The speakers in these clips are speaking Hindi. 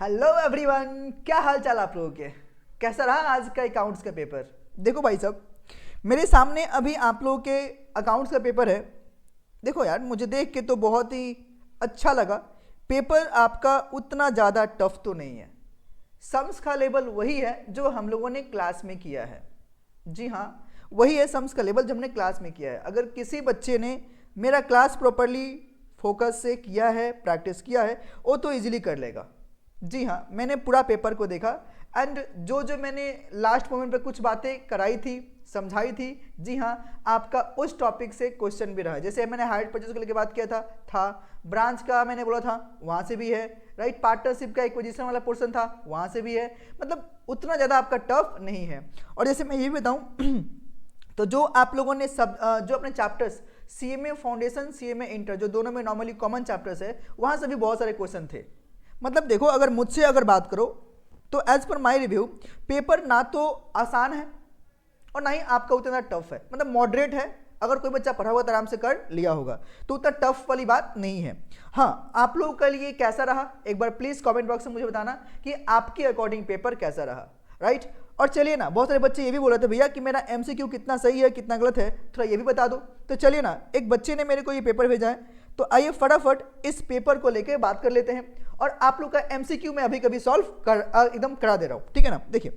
हेलो एवरीवन, क्या हाल चाल आप लोगों के। कैसा रहा आज का अकाउंट्स का पेपर। देखो भाई साहब, मेरे सामने अभी आप लोगों के अकाउंट्स का पेपर है। देखो यार, मुझे देख के तो बहुत ही अच्छा लगा। पेपर आपका उतना ज़्यादा टफ तो नहीं है। सम्स का लेवल वही है जो हम लोगों ने क्लास में किया है। जी हाँ, वही है सम्स का लेवल जो हमने क्लास में किया है। अगर किसी बच्चे ने मेरा क्लास प्रॉपरली फोकस से किया है, प्रैक्टिस किया है, वो तो इजीली कर लेगा। जी हाँ, मैंने पूरा पेपर को देखा एंड जो जो मैंने लास्ट मोमेंट पे कुछ बातें कराई थी, समझाई थी, जी हाँ, आपका उस टॉपिक से क्वेश्चन भी रहा है। जैसे मैंने हायर परचेज को लेकर बात किया था ब्रांच का मैंने बोला था, वहाँ से भी है, राइट। पार्टनरशिप का एक्विजिशन वाला पोर्शन था, वहाँ से भी है। मतलब उतना ज़्यादा आपका टफ नहीं है। और जैसे मैं ये भी बताऊँ तो जो आप लोगों ने सब जो अपने chapters CMA foundation, CMA inter, जो दोनों में नॉर्मली कॉमन चैप्टर्स है, वहाँ से भी बहुत सारे क्वेश्चन थे। मतलब देखो, अगर मुझसे अगर बात करो तो एज पर माय रिव्यू पेपर ना तो आसान है और ना ही आपका उतना टफ है। मतलब मॉडरेट है। अगर कोई बच्चा पढ़ा हुआ तो आराम से कर लिया होगा, तो उतना टफ वाली बात नहीं है। हाँ, आप लोगों के लिए कैसा रहा एक बार प्लीज कमेंट बॉक्स में मुझे बताना कि आपके अकॉर्डिंग पेपर कैसा रहा, राइट। और चलिए ना, बहुत सारे बच्चे ये भी बोल रहे थे भैया कि मेरा एमसीक्यू कितना सही है कितना गलत है, थोड़ा ये भी बता दो। तो चलिए ना, एक बच्चे ने मेरे को ये पेपर भेजा है, तो आइए फटाफट इस पेपर को लेके बात कर लेते हैं। और आप लोग का एमसीक्यू मैं अभी कभी सॉल्व कर एकदम करा दे रहा हूँ, ठीक है ना। देखिए,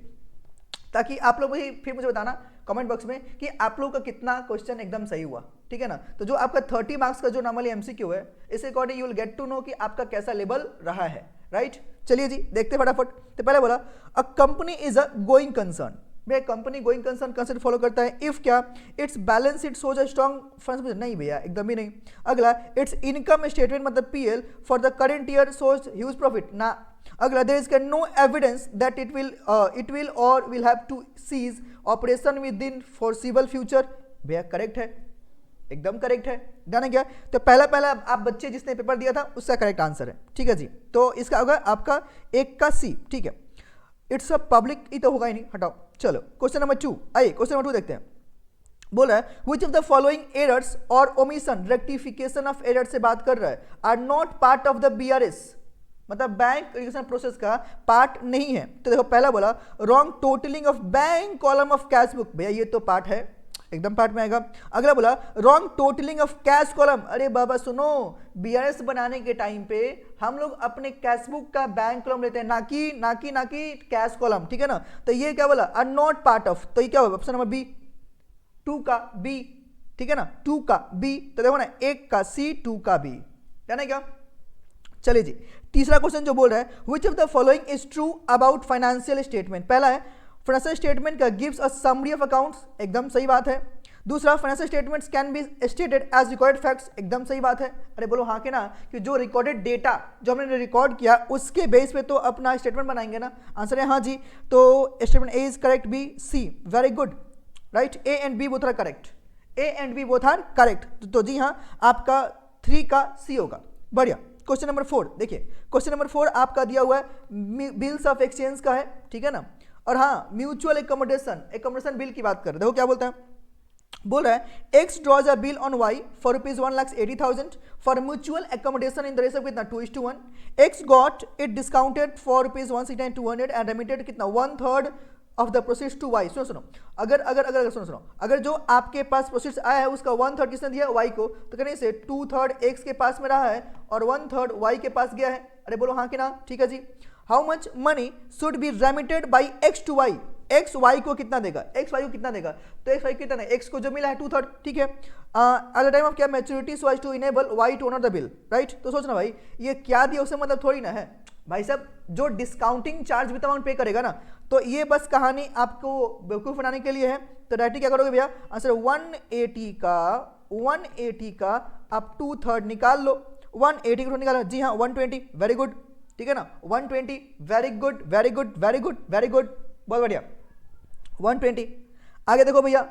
ताकि आप लोग भी फिर मुझे बताना कमेंट बॉक्स में कि आप लोग का कितना क्वेश्चन एकदम सही हुआ, ठीक है ना। तो जो आपका 30 मार्क्स का जो नॉर्मली एमसीक्यू है, इस according you will get to know कि आपका कैसा लेवल रहा है, राइट। चलिए जी, देखते फटाफट। तो पहले बोला a company is a going concern. भैया company going concern concept follow करता है इफ क्या its balance sheet shows a strong funds. नहीं भैया, एकदम ही नहीं। अगला, इट्स इनकम स्टेटमेंट मतलब PL for the current year shows huge profit ना। अगला, there is no evidence that it will और will have to cease operation within foreseeable future. भैया करेक्ट है, एकदम करेक्ट है। जाने क्या, तो पहला आप बच्चे जिसने पेपर दिया था उसका करेक्ट आंसर है, ठीक है जी। तो इसका होगा आपका एक का सी, ठीक है। इट्स अ पब्लिक, ये तो होगा ही नहीं, हटाओ। चलो क्वेश्चन नंबर 2, आइए क्वेश्चन नंबर 2 देखते हैं। बोल रहा है which of the following errors और ओमिशन, रेक्टिफिकेशन ऑफ एरर से बात कर रहा है, are not part of the BRS, मतलब बैंक रिकग्निशन प्रोसेस का पार्ट नहीं है। तो देखो, पहला बोला wrong totalling of bank column of cash book. भैया ये तो पार्ट है, एकदम पार्ट में आएगा। अगला बोला wrong totalling of cash column. अरे बाबा सुनो, बीआरएस बनाने के टाइम पे हम लोग अपने कैश बुक का बैंक कॉलम लेते हैं, ना कि कैश कॉलम, ठीक है ना। तो ये क्या बोला, आर नॉट पार्ट ऑफ, तो ये क्या होगा ऑप्शन नंबर बी, 2 का बी, ठीक है ना, 2 का बी। तो देखो ना, 1 का सी 2 का बी, है ना क्या। चलिए जी, तीसरा क्वेश्चन जो बोल रहा है which of the following is true about financial statement. पहला है फाइनेंशियल स्टेटमेंट का gives a summary of accounts, एकदम सही बात है। दूसरा, financial statements can be stated as recorded facts, एकदम सही बात है। अरे बोलो हाँ के ना, कि जो रिकॉर्डेड डेटा जो हमने रिकॉर्ड किया उसके बेस पे तो अपना स्टेटमेंट बनाएंगे ना। आंसर है हाँ जी, तो statement A is correct, B C, very good, right. A and B both are correct, A and B both are correct. तो जी हाँ, आपका 3 का सी होगा, बढ़िया। क्वेश्चन नंबर 4 देखिए, क्वेश्चन नंबर 4 आपका दिया हुआ है बिल्स ऑफ एक्सचेंज का है, ठीक है ना। और हाँ, म्यूचुअल एकोमोडेशन बिल की बात कर रहे, देखो क्या बोलता है। बोल रहा है X draws a bill on Y for rupees 1,80,000 for mutual accommodation in the ratio कितना 2:1। X got it discounted for rupees 169,200 and remitted कितना 1/3 of the proceeds to Y. सुनो सुनो, अगर जो आपके पास प्रोसीड्स आया है उसका 1/3 किसने दिया वाई को, तो कहने से 2/3 एक्स के पास में रहा है और 1/3 वाई के पास गया है। अरे बोलो हाँ कि ना, ठीक है जी। How much money should be remitted by X to Y, X Y को कितना देगा, एक्स वाई को कितना देगा, तो एक्स वाई को कितना, एक्स को जो मिला है 2/3, ठीक है। एट द टाइम ऑफ क्या maturity so as to enable Y to honour the bill, right. तो सोचना भाई ये क्या दिया उसे मतलब थोड़ी ना है भाई साहब, जो डिस्काउंटिंग चार्ज विद अमाउंट पे करेगा ना, तो ये बस कहानी आपको बेवकूफ बनाने के लिए है। तो डायरेक्टली क्या करोगे भैया, आंसर 180 का आप 2/3 निकाल लो, 180 को निकालो, जी हाँ 120, वेरी गुड, ठीक है ना, 120, very good very good very good very good, बहुत बढ़िया, 120। आगे देखो भैया,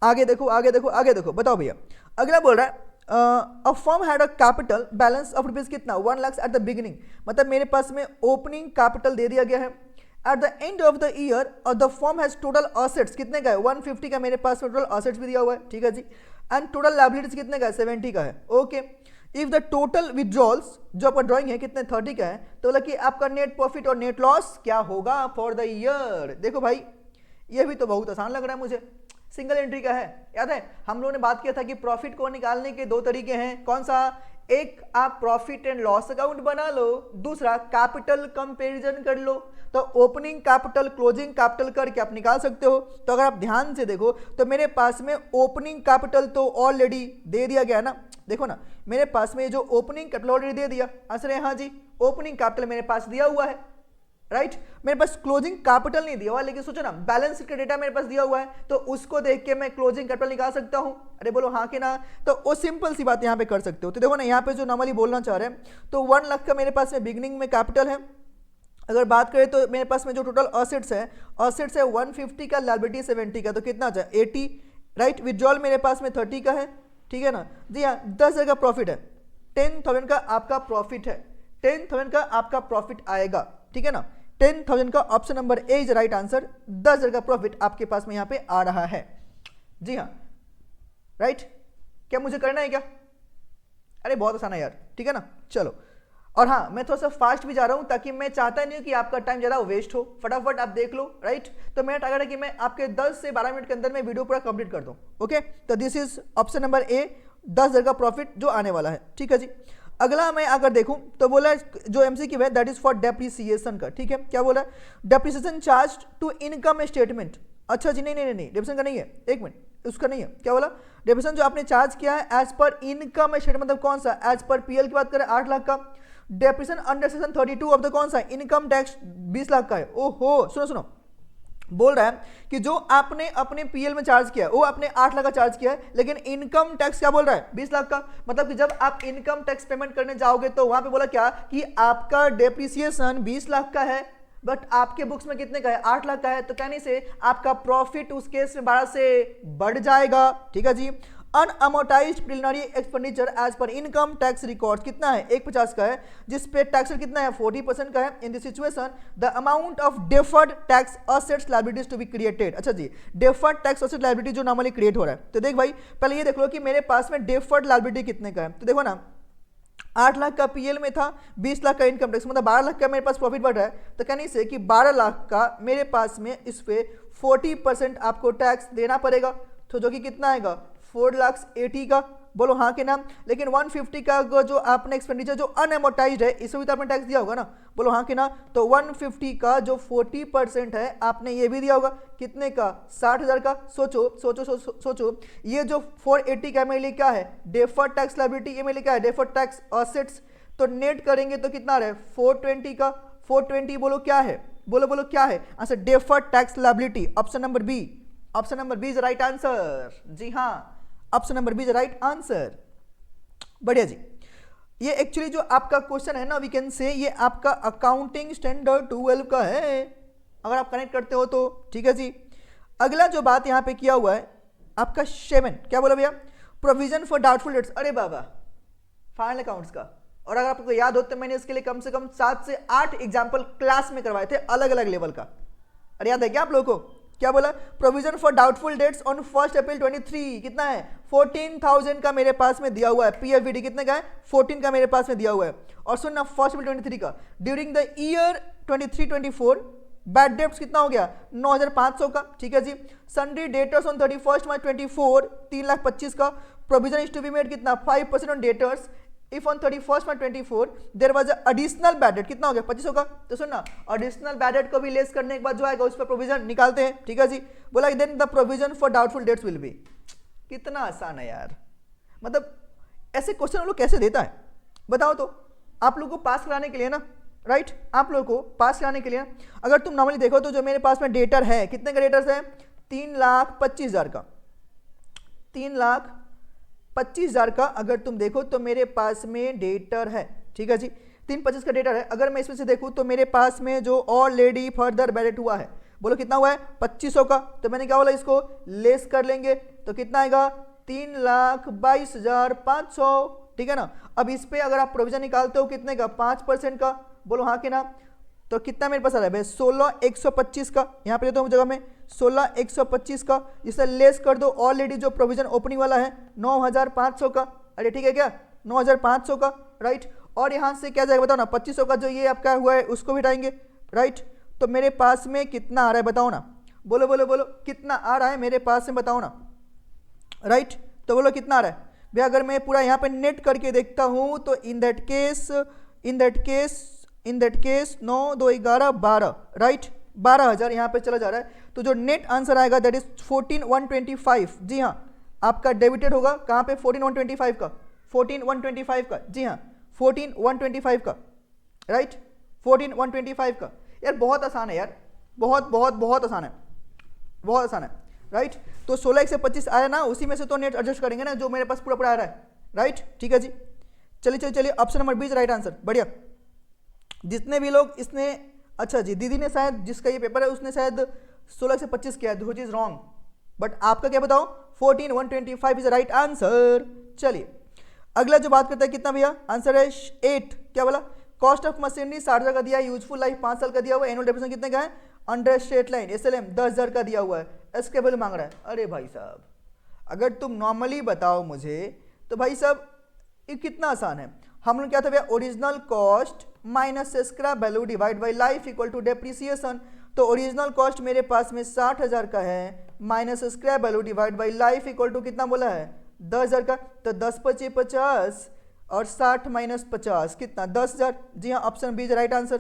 आगे देखो, बताओ भैया। अगला बोल रहा है a firm had a capital balance of rupees कितना 1 लाख एट द बिगिनिंग, मतलब मेरे पास में ओपनिंग कैपिटल दे दिया गया है। At the end of the year the firm has total assets कितने का है 150 का, मेरे पास टोटल असेट्स भी दिया हुआ है, ठीक है जी। एंड टोटल लायबिलिटीज कितने का है 70 का है, okay. If the total withdrawals जो आपका ड्राइंग है कितने 30 का है, तो बोला कि आपका नेट प्रॉफिट और नेट लॉस क्या होगा फॉर द ईयर। देखो भाई ये भी तो बहुत आसान लग रहा है मुझे, सिंगल एंट्री का है। याद है हम लोगों ने बात किया था कि प्रॉफिट को निकालने के दो तरीके हैं, कौन सा, एक आप प्रॉफिट एंड लॉस अकाउंट बना लो, दूसरा कैपिटल कंपैरिजन कर लो। तो ओपनिंग कैपिटल क्लोजिंग कैपिटल करके आप निकाल सकते हो। तो अगर आप ध्यान से देखो तो मेरे पास में ओपनिंग कैपिटल तो ऑलरेडी दे दिया गया ना, देखो ना मेरे पास में जो ओपनिंग कैपिटल ऑलरेडी दे दिया आंसर है हाँ जी, ओपनिंग कैपिटल मेरे पास दिया हुआ है, राइट। मेरे पास क्लोजिंग कैपिटल नहीं दिया हुआ, लेकिन सोचो ना बैलेंस शीट का डेटा मेरे पास दिया हुआ है, तो उसको देख के मैं क्लोजिंग कैपिटल निकाल सकता हूं। अरे बोलो हाँ कि ना, तो वो सिंपल सी बात यहां पे कर सकते हो। तो देखो ना यहाँ पे जो नॉर्मली बोलना चाह रहे हैं, तो 1 लाख का मेरे पास में बिगनिंग में कैपिटल है। अगर बात करें तो मेरे पास में जो टोटल असेट्स है 150 का, लायबिलिटी 70 का, तो कितना आता है 80, राइट। विड्रॉल मेरे पास में 30 का है, ठीक है ना जी हाँ। 10,000 का प्रॉफिट है, 10,000 का आपका प्रॉफिट है, 10,000 का आपका प्रॉफिट आएगा, ठीक है ना। 10,000 का option number A is right answer. 10,000 का प्रॉफिट आपके पास में यहां पे आ रहा है, जी हाँ, राइट। क्या मुझे करना है क्या? अरे बहुत आसान है यार, ठीक है ना। चलो, और हाँ मैं थोड़ा सा फास्ट भी जा रहा हूं ताकि मैं चाहता नहीं हूं कि आपका टाइम ज्यादा वेस्ट हो, फटाफट आप देख लो, राइट। तो मेरा टारगेट है कि मैं आपके 10 से 12 मिनट के अंदर में वीडियो पूरा कंप्लीट कर दूं। ओके, तो this is option number A, 10,000 का प्रॉफिट जो आने वाला है, ठीक है जी। अगला मैं अगर देखूं तो बोला जो एमसीक्यू है दैट इज फॉर डेप्रिसिएशन का, ठीक है। क्या बोला, depreciation charge to income statement. अच्छा जी, नहीं नहीं नहीं, डेप्रिसिएशन का नहीं है, एक मिनट, उसका नहीं है। क्या बोला, डेप्रिसिएशन जो आपने चार्ज किया है एज पर इनकम स्टेटमेंट, मतलब कौन सा, एज पर पीएल की बात करें 8 लाख का। Depreciation under section 32 of the कौन सा, इनकम टैक्स 20 लाख का है। ओहो, सुनो सुनो, बोल रहा है कि जो आपने अपने पीएल में चार्ज किया वो आपने 8 लाख का चार्ज किया है, लेकिन इनकम टैक्स क्या बोल रहा है 20 लाख का। मतलब कि जब आप इनकम टैक्स पेमेंट करने जाओगे तो वहां पे बोला क्या कि आपका डेप्रिसिएशन 20 लाख का है, बट आपके बुक्स में कितने का है 8 लाख का है। तो कहने से आपका प्रॉफिट उस केस में 12 से बढ़ जाएगा, ठीक है जी। Unamortized preliminary expenditure as per income tax record कितना है 150 का है, जिस पे टैक्स कितना है 40% का है। In this situation the amount of deferred tax assets liabilities to be created. अच्छा जी, डेफर्ड टैक्स असेट लायबिलिटी जो नॉर्मली क्रिएट हो रहा है, तो देख भाई पहले ये देख लो कि मेरे पास में डेफर्ड लायबिलिटी कितने का है। तो देखो ना 8 लाख का पीएल में था, 20 लाख का इनकम टैक्स, मतलब 12 लाख का मेरे पास प्रॉफिट बढ़ रहा है। तो कहने से कि 12 लाख का मेरे पास में इस पे 40% आपको टैक्स देना पड़ेगा, तो जो कि कितना आएगा 4,80,000 का। बोलो हाँ के नाम। लेकिन 150 का जो आपने एक्सपेंडिचर जो अनएमोर्टाइज्ड है इसमें भी तो आपने टैक्स दिया होगा ना, बोलो हाँ के ना। तो 150 का जो 40% है आपने ये भी दिया होगा, कितने का 60,000 का। सोचो सोचो सोचो सोचो, ये जो 480 का मेरे लिए क्या है डेफर्ड टैक्स लायबिलिटी, ये मेरे लिए क्या है डेफर्ड टैक्स असेट्स। तो नेट करेंगे तो कितना रहे 420 का। 420 बोलो क्या है, बोलो बोलो क्या है answer, deferred tax liability. Option number B, option number B is right answer, जी हाँ, option number B is right answer. बढ़िया जी। ये एक्चुअली जो आपका क्वेश्चन है ना वी कैन से ये आपका अकाउंटिंग स्टैंडर्ड 12 का है, अगर आप कनेक्ट करते हो तो, ठीक है जी। अगला जो बात यहां पे किया हुआ है आपका 7, क्या बोला भैया, प्रोविजन फॉर डाउटफुल डेट्स। अरे बाबा, फाइनल अकाउंट्स का। और अगर आपको याद हो तो मैंने इसके लिए कम से कम 7 से 8 एग्जाम्पल क्लास में करवाए थे अलग अलग लेवल का। अरे याद है क्या आप लोगों को, क्या बोला, provision for doubtful dates on 1 April 23 कितना है 14,000 का मेरे पास में दिया हुआ है। पीएफवीडी कितने का है 14 का मेरे पास में दिया हुआ है। और सुनना 1 अप्रैल 23 का, during the year 23-24 bad debts कितना हो गया 9,500 का, ठीक है जी। सन्ड्री डेटर्स ऑन 31 मार्च 24 3,25,000 का। Provision is to be made कितना 5% on debtors if on 31 March 24 there was additional bad debt, कितना हो गया 2500 का। तो सुनना एडिशनल बैड डेट को भी लेस करने के बाद जो आएगा उस पर प्रोविजन निकालते हैं, ठीक है जी। बोला then the provision for doubtful debts will be. कितना आसान है यार, मतलब ऐसे क्वेश्चन हम लोग कैसे देता है बताओ तो। आप लोग को पास कराने के लिए ना, राइट, आप लोग को पास कराने के लिए ना, अगर तुम नॉर्मली देखो तो जो मेरे पास में डेटर है कितने का डेटर्स है 3,25,000 का, 3,25,000 का अगर तुम देखो तो मेरे पास में डेटर है, ठीक है जी। 3,25,000 का डेटर है। अगर मैं इसमें से देखूं तो मेरे पास में जो ऑलरेडी फर्दर बैलेट हुआ है, बोलो कितना हुआ है 2,500 का। तो मैंने क्या बोला इसको लेस कर लेंगे तो कितना आएगा 3,22,500, ठीक है ना। अब इस पे अगर आप प्रोविजन निकालते हो कितने का 5% का, बोलो हाँ के ना। तो कितना मेरे पास आ रहा है भाई 16,125 का, यहाँ पे देता हूँ जगह में 16,125 का, जिसे लेस कर दो ऑलरेडी जो प्रोविजन ओपनिंग वाला है 9,500 का। अरे ठीक है क्या, 9,500 का, राइट। और यहाँ से क्या जाएगा बताओ ना, 2500 का जो ये आपका हुआ है उसको भी हटाएंगे, राइट। तो मेरे पास में कितना आ रहा है बताओ ना, बोलो बोलो बोलो कितना आ रहा है मेरे पास में बताओ ना, राइट। तो बोलो कितना आ रहा है भैया। अगर मैं पूरा यहाँ पे नेट करके देखता हूँ तो इन दैट केस 9 2 11 12, राइट, 12,000 यहाँ पे चला जा रहा है। तो जो नेट आंसर आएगा दैट इज 14,125। जी हाँ, आपका डेबिटेड होगा कहाँ पे, 14,125 का, 14,125 का, जी हाँ 14,125 का, राइट, 14,125 का। यार बहुत आसान है यार, बहुत बहुत बहुत आसान है, बहुत आसान है, राइट। तो 16 से 25 आया ना, उसी में से तो नेट एडजस्ट करेंगे ना जो मेरे पास पूरा पूरा आ रहा है, राइट। ठीक है जी, चलिए चलिए चलिए, option number B is right answer. बढ़िया, जितने भी लोग इसने, अच्छा जी दीदी ने शायद, जिसका ये पेपर है उसने शायद 16 से 25 किया है, व्हिच इज रॉन्ग, बट आपका क्या बताओ, 14,125 इज राइट आंसर। चलिए अगला जो बात करता है कितना भैया, आंसर है 8। क्या बोला, कॉस्ट ऑफ मशीनरी 60,000 का दिया है, यूजफुल लाइफ 5 साल का दिया हुआ है, एनुअल डेप्रिसिएशन कितने का है, अंडर स्ट्रेट लाइन SLM 10,000 का दिया हुआ है, इसके वैल्यू मांग रहा है। अरे भाई साहब, अगर तुम नॉर्मली बताओ मुझे तो भाई साहब ये कितना आसान है। हम लोग क्या था भैया, original cost minus scrap value divide by life equal to depreciation. तो ओरिजिनल कॉस्ट मेरे पास में 60,000 का है, minus scrap value divide by life equal to कितना बोला है, 10,000 का। तो 10 × 5 = 50 और 60 - 50 कितना, 10,000। जी हाँ, option B is right answer.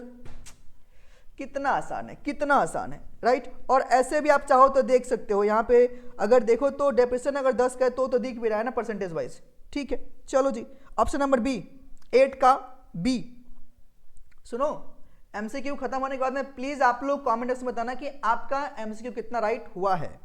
कितना आसान है, कितना आसान है, राइट। और ऐसे भी आप चाहो तो देख सकते हो, यहाँ पे अगर देखो तो डेप्रिसिएशन अगर 10 का है तो दिख भी रहा है ना परसेंटेज वाइज। ठीक है, चलो जी, ऑप्शन नंबर बी, 8 का बी। सुनो, एमसीक्यू खत्म होने के बाद में प्लीज आप लोग कमेंट में बताना कि आपका एमसीक्यू कितना राइट हुआ है।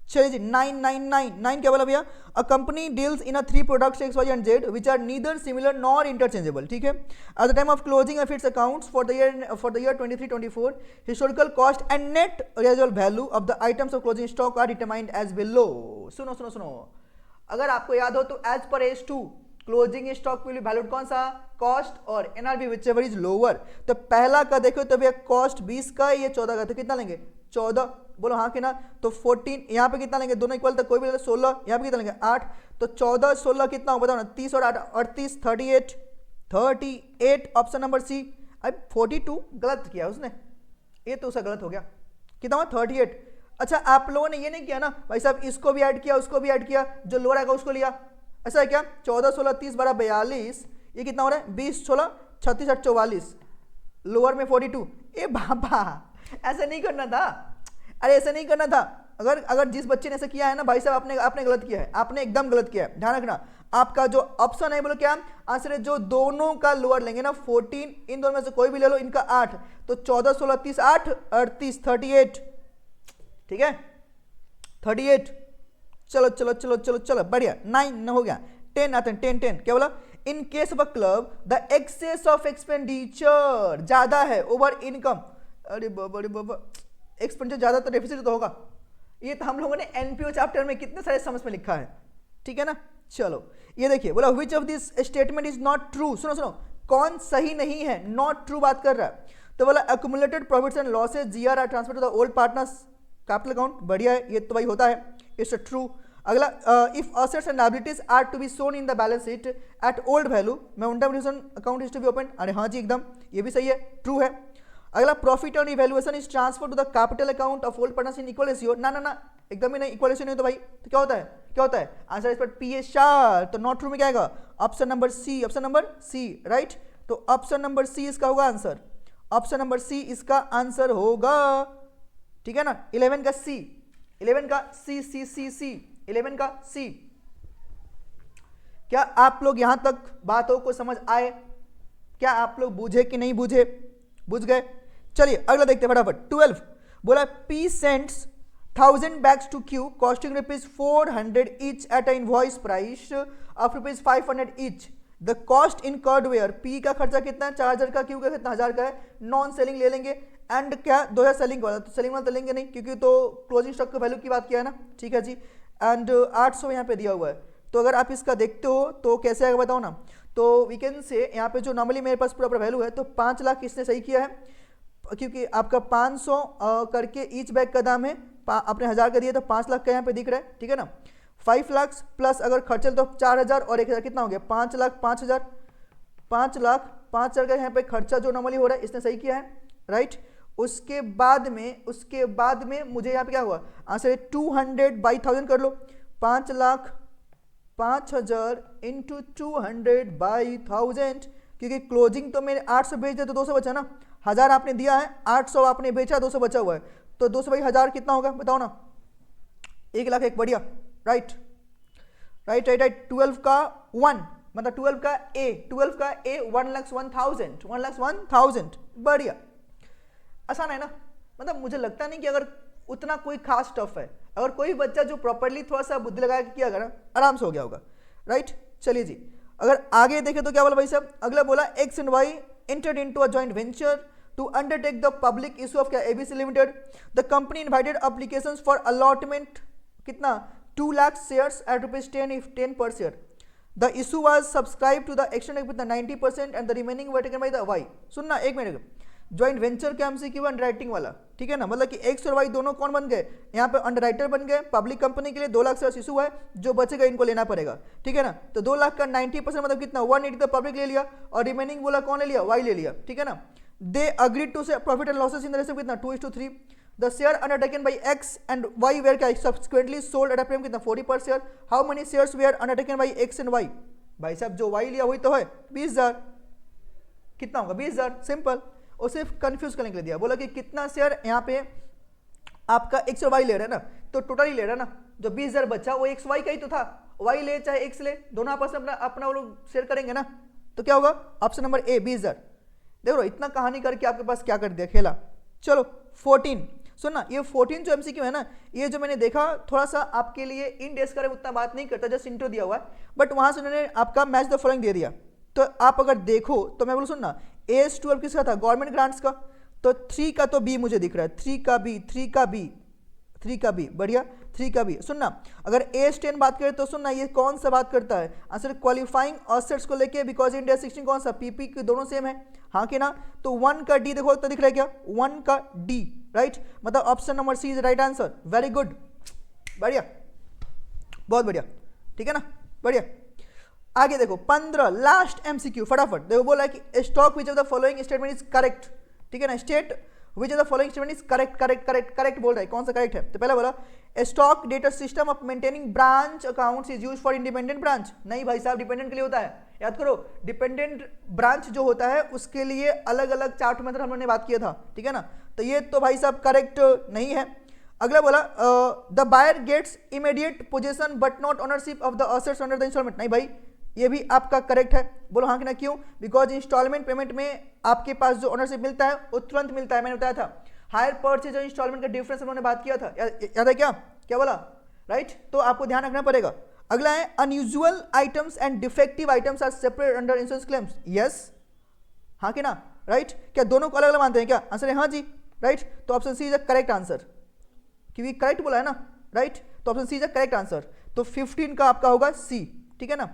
चलिए जी, 9 क्या बोला भैया, a company deals in 3 products X, Y and Z which are neither similar nor interchangeable। ठीक है, at the time of closing of its accounts for the year 23-24 historical cost and net result value of the items of closing stock are determined as below. सुनो सुनो सुनो, अगर आपको याद हो तो एज पर H2 closing stock will be valued कौन सा, कॉस्ट और NRV whichever is lower. तो पहला का देखो तो भैया कॉस्ट 20 का, ये 14 का, तो कितना लेंगे 14, बोलो हाँ कि ना। तो 14 यहाँ पे कितना लेंगे, दोनों इक्वल, तो कोई भी 16, यहाँ पे कितना लेंगे 8, तो 14 16 कितना हो बताओ ना, 30 और 8 38, 38 ऑप्शन नंबर सी। अब 42 गलत किया उसने, ये तो उसका गलत हो गया, कितना हुआ 38। अच्छा आप लोगों ने ये नहीं किया ना भाई साहब, इसको भी ऐड किया उसको भी ऐड किया, जो लोअर आएगा उसको लिया, ऐसा है क्या। 14 16 30 12 42, ये कितना हो रहा है 20 16 36 8 44, लोअर में 42। ए बाबा ऐसा नहीं करना था, अरे ऐसा नहीं करना था। अगर जिस बच्चे ने ऐसा किया है ना भाई साहब, आपने गलत किया है, आपने एकदम गलत किया है, ध्यान रखना। आपका जो ऑप्शन है बोलो क्या आंसर है, जो दोनों का लोअर लेंगे ना 14, इन दोनों में से कोई भी ले लो, इनका 8, तो 14 16 30 8 38 38, ठीक है 38। चलो चलो चलो चलो चलो, बढ़िया, 9 हो गया। 10 आते हैं, 10 क्या बोला, in case of a club the excess of expenditure ज्यादा है ओवर इनकम। अरे बाबा एक्सपेंडिचर ज्यादा तो डेफिसिट तो होगा, ये तो हम लोगों ने एनपीओ चैप्टर में कितने सारे समझ में लिखा है, ठीक है ना। चलो ये देखिए, बोला which of this statement is not true. सुनो सुनो, कौन सही नहीं है, नॉट ट्रू बात कर रहा है। तो बोला accumulated profits and losses GR are transfer to the old partners capital account, बढ़िया है, ये तो भाई होता है, इट्स ट्रू। अगला, if assets and liabilities are to be shown in the balance sheet at old value momentum account is to be open, अरे हाँ जी एकदम, ये भी सही है, ट्रू है। अगला, profit on evaluation is transfer to the capital account of old partners in equal ratio, ना ना ना एकदम ही नहीं, इक्वल रेशियो नहीं हो तो भाई तो क्या होता है, क्या होता है, आंसर इस पर PA शार, तो नॉट ट्रू में क्या आएगा, option number C, option number C, right. तो ऑप्शन नंबर सी इसका होगा आंसर, ऑप्शन नंबर सी इसका आंसर होगा, ठीक है ना। 11 का सी, 11 का सी सी सी सी 11 का सी। क्या आप लोग यहां तक बातों को समझ आए, क्या आप लोग बूझे कि नहीं बूझे, बुझ गए। चलिए अगला देखते फटाफट। 12 बोला P sends 1000 bags to Q costing ₹400 each at an invoice price of ₹500 each. The cost incurred where P का खर्चा कितना है 4000 का, Q का कितना 1000 का है, नॉन सेलिंग ले लेंगे, एंड क्या 2000 सेलिंग वाला, तो सेलिंग वाला तो लेंगे नहीं क्योंकि तो क्लोजिंग स्टॉक की वैल्यू की बात किया है ना, ठीक है जी। एंड 800 यहाँ पे दिया हुआ है, तो अगर आप इसका देखते हो तो कैसे आएगा बताओ ना। तो वी कैन से यहाँ पे जो नॉर्मली मेरे पास पूरा वैल्यू है, तो 5 लाख इसने सही किया है, क्योंकि आपका 500 करके ईच बैग का दाम है, आपने 1000 का दिया तो 5 लाख का यहाँ पे दिख रहा है, ठीक है ना। 5 लाख प्लस अगर खर्चे तो 4,000 और 1,000 कितना हो गया 5 लाख 5,000 5 लाख 5,000 का यहाँ पे खर्चा जो नॉर्मली हो रहा है इसने सही किया है राइट। उसके बाद में मुझे यहाँ पे क्या हुआ आंसर 200/1000 कर लो 5 लाख 5,000 इंटू 200/1000 क्योंकि क्लोजिंग तो मेरे 800 भेज दे तो 200 बचा ना 1000 आपने दिया है 800 आपने बेचा 200 बचा हुआ है तो 200/1000 कितना होगा बताओ ना 1 लाख एक बढ़िया राइट 12 का 1 मतलब 12 का ए 1,01,000 बढ़िया आसान है ना। मतलब मुझे लगता नहीं कि अगर उतना कोई खास टफ है अगर कोई बच्चा जो प्रॉपरली थोड़ा सा बुद्धि लगा के किया अगर आराम से हो गया होगा राइट। चलिए जी अगर आगे देखें तो क्या बोला भाई साहब अगला बोला X and Y entered into a joint venture to undertake the public issue of ABC Limited. The company invited applications for allotment कितना 2 lakh shares at rupees 10 per share. The issue was subscribed to the extent with the 90% and the remaining were taken by the Y. सुनना एक मिनट ज्वाइंट वेंचर का एमसीक्यू अंडरराइटिंग वाला ठीक है ना। मतलब कि एक्स और वाई दोनों कौन बन गए यहाँ पे अंडरराइटर बन गए पब्लिक कंपनी के लिए 2 लाख शेयर इशू है जो बचेगा इनको लेना पड़ेगा ठीक है ना। तो 2 लाख का 90% मतलब कितना 180 तो पब्लिक ले लिया और रिमेनिंग बोला कौन ले लिया वाई ले लिया ठीक है ना। They agreed to share profit and losses in the ratio कितना 2:3। The share undertaken by X and Y were क्या subsequently sold at a premium कितना 40 per share. How many shares were undertaken by X and Y भाई साहब जो वाई लिया वही तो है 20,000 कितना होगा 20,000 सिंपल और सिर्फ कंफ्यूज करने के लिए दिया बोला कि कितना शेयर यहाँ पे आपका एक्स और वाई ले रहा है ना तो टोटली ले रहा है ना जो 20,000 बचा वो एक्स वाई का ही तो था वाई ले चाहे एक्स ले दोनों आपस में अपना वो लोग शेयर करेंगे ना तो क्या होगा ऑप्शन नंबर ए 20,000। देखो इतना कहानी करके आपके पास क्या कर दिया खेला। चलो 14 सुनना ये 14 जो एमसीक्यू है ना ये जो मैंने देखा थोड़ा सा आपके लिए इन डेज का उतना बात नहीं करता जस्ट इंट्रो दिया हुआ है बट वहां से उन्होंने आपका मैच द फॉलोइंग दे दिया। तो आप अगर देखो तो मैं बोलूँ सुनना AS12 किसका था गवर्नमेंट ग्रांट्स का तो 3 का तो बी मुझे दिख रहा है 3 का बी बढ़िया 3 का बी। सुनना अगर AS10 बात करें तो सुनना ये कौन सा बात करता है आंसर क्वालिफाइंग एसेट्स को लेके बिकॉज इंडिया 16 कौन सा पीपी के दोनों सेम है हाँ कि ना। तो 1 का डी देखो तो दिख रहा है क्या 1 का डी राइट मतलब option number C is right answer very good बढ़िया बहुत बढ़िया ठीक है ना बढ़िया। आगे देखो 15 लास्ट एमसीक्यू फटाफट देखो बोला है कि stock which of the following statement is correct ठीक है ना state which of the following statement is correct बोल रहा है कौन सा करेक्ट है। तो पहला बोला stock data system of maintaining branch accounts is used for independent branch नहीं भाई साहब डिपेंडेंट के लिए होता है याद करो डिपेंडेंट ब्रांच जो होता है उसके लिए अलग अलग चार्ट मेथड हम लोगों ने बात किया था ठीक है ना। तो ये तो भाई साहब करेक्ट नहीं है। अगला बोला the buyer gets immediate possession but not ownership of the assets under the instalment नहीं भाई ये भी आपका करेक्ट है बोलो हाँ कि ना क्यों बिकॉज इंस्टॉलमेंट पेमेंट में आपके पास जो ओनरशिप मिलता है वो तुरंत मिलता है मैंने बताया था। हायर परचेज और इंस्टॉलमेंट का डिफरेंस उन्होंने बात किया था याद है क्या बोला राइट तो आपको ध्यान रखना पड़ेगा। अगला है unusual items and defective items are separate under insurance claims yes हाँ कि ना राइट क्या दोनों को अलग अलग मानते हैं क्या आंसर है हाँ जी राइट। तो option C is the correct answer क्योंकि करेक्ट बोला है ना राइट तो option C is the correct answer. तो 15 का आपका होगा सी ठीक है ना।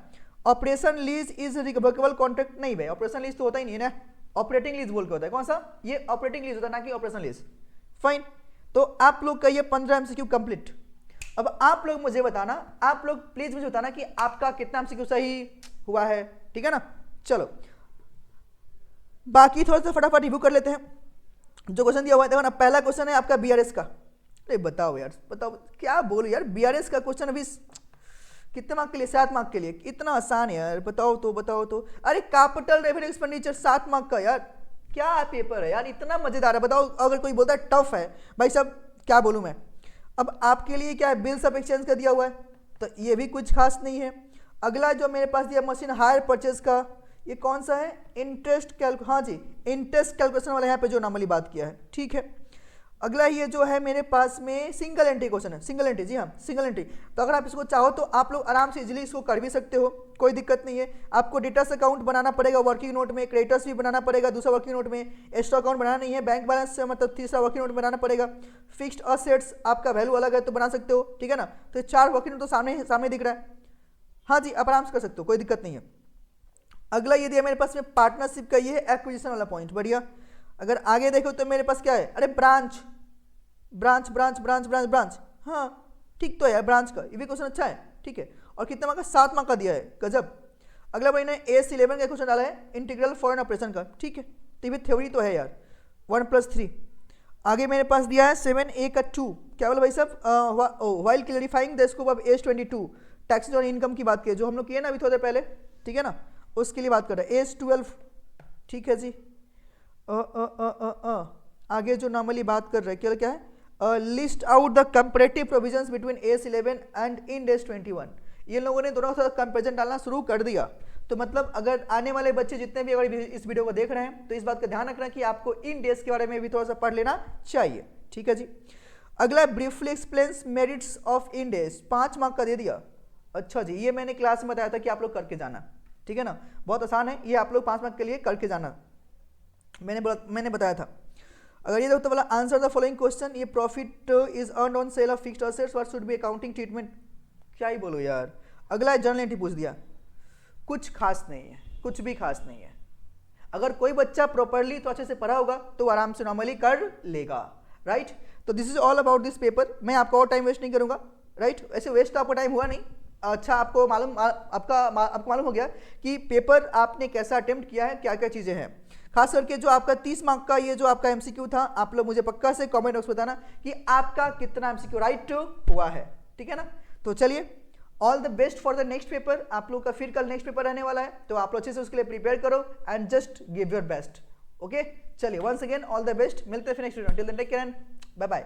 Operation lease is recoverable contract नहीं भाई ऑपरेशन लीज तो होता ही नहीं है ना ऑपरेटिंग लीज बोल के होता है कौन सा ये ऑपरेटिंग लीज होता है ना कि ऑपरेशन लीज फाइन। तो आप लोग का ये 15 एमसीक्यू कंप्लीट। अब आप लोग मुझे बताना आप लोग प्लीज मुझे बताना कि आपका कितना एमसीक्यू सही हुआ है ठीक है ना। चलो बाकी थोड़ा सा फटाफट रिव्यू कर लेते हैं जो क्वेश्चन दिया हुआ है। देखो ना पहला क्वेश्चन है आपका बीआरएस का। अरे बताओ यार बताओ क्या बोलो यार बीआरएस का क्वेश्चन अभी कितने मार्क के लिए 7 मार्क के लिए इतना आसान है यार बताओ तो अरे कैपिटल रेवेन्यू एक्सपेंडिचर 7 मार्क का यार क्या पेपर है यार इतना मजेदार है बताओ। अगर कोई बोलता है टफ है भाई साहब क्या बोलूं मैं। अब आपके लिए क्या है बिल्स ऑफ एक्सचेंज का दिया हुआ है तो ये भी कुछ खास नहीं है। अगला जो मेरे पास दिया मशीन हायर परचेज का ये कौन सा है इंटरेस्ट हाँ जी इंटरेस्ट कैलकुलेशन वाला यहाँ पे जो नॉर्मली बात किया है ठीक है। अगला ये जो है मेरे पास में सिंगल एंट्री क्वेश्चन है सिंगल एंट्री जी हाँ सिंगल एंट्री। तो अगर आप इसको चाहो तो आप लोग आराम से इजीली इसको कर भी सकते हो कोई दिक्कत नहीं है। आपको डेटर्स अकाउंट बनाना पड़ेगा वर्किंग नोट में क्रेडिटर्स भी बनाना पड़ेगा दूसरा वर्किंग नोट में एक्स्ट्रा अकाउंट बनाना नहीं है बैंक बैलेंस से मतलब तीसरा वर्किंग नोट बनाना पड़ेगा। फिक्स्ड असेट्स आपका वैल्यू अलग है तो बना सकते हो ठीक है ना। तो 4 वर्किंग नोट तो सामने दिख रहा है हाँ जी आप आराम से कर सकते हो कोई दिक्कत नहीं है। अगला ये दिया मेरे पास में पार्टनरशिप का ये एक्विजिशन वाला पॉइंट बढ़िया। अगर आगे देखो तो मेरे पास क्या है अरे ब्रांच हाँ ठीक तो है यार ब्रांच का ये भी क्वेश्चन अच्छा है ठीक है। और कितने मार्क का? 7 मार्क का दिया है, गजब। अगला भाई ने AS11 का क्वेश्चन डाला है इंटीग्रल फॉरेन ऑपरेशन का, ठीक है, तो ये थ्योरी तो है यार, 1+3। आगे मेरे पास दिया है 7A का 2, क्या बोला भाई साहब? While clarifying the scope of AS22 taxes on income की बात की, जो हम लोग किए ना अभी थोड़ी देर पहले, ठीक है ना, उसके लिए बात कर रहे हैं। AS12, ठीक है जी। आगे जो नॉर्मली बात कर रहे हैं क्या है? List out the comparative provisions between AS11 and Ind AS21। ये लोगों ने दोनों का कंपैरिजन डालना शुरू कर दिया। तो मतलब अगर आने वाले बच्चे जितने भी अगर इस वीडियो को देख रहे हैं तो इस बात का ध्यान रखना कि आपको इन डेज के बारे में भी थोड़ा सा पढ़ लेना चाहिए, ठीक है जी। अगला briefly explains merits of in days, 5 mark का दे दिया। अच्छा जी, ये मैंने क्लास में बताया था कि आप लोग करके जाना, ठीक है ना, बहुत आसान है ये, आप लोग 5 मार्क के लिए करके जाना, मैंने बताया था। अगर ये तो बोला आंसर द फॉलोइंग क्वेश्चन, ये profit is earned on sale of fixed assets, what should be accounting treatment, क्या ही बोलो यार। अगला जर्नल एंट्री पूछ दिया, कुछ खास नहीं है, कुछ भी खास नहीं है। अगर कोई बच्चा प्रॉपरली तो अच्छे से पढ़ा होगा तो आराम से नॉर्मली कर लेगा, राइट। तो this is all about this paper. मैं आपका और टाइम वेस्ट नहीं करूंगा, राइट। ऐसे वेस्ट तो आपका टाइम हुआ नहीं। अच्छा, आपको मालूम हो गया कि पेपर आपने कैसा अटेम्प्ट किया है, क्या क्या चीजें हैं। खास करके जो आपका 30 मार्क का ये जो आपका एमसीक्यू था, आप लोग मुझे पक्का से कमेंट बॉक्स बताना कि आपका कितना एमसीक्यू राइट हुआ है, ठीक है ना। तो चलिए, all the best for the next paper. आप लोग का फिर कल नेक्स्ट पेपर रहने वाला है, तो आप लोग अच्छे से उसके लिए प्रिपेयर करो and just give your best, okay. चलिए, once again all the best, मिलते हैं फिर next video. Till then take care and bye bye.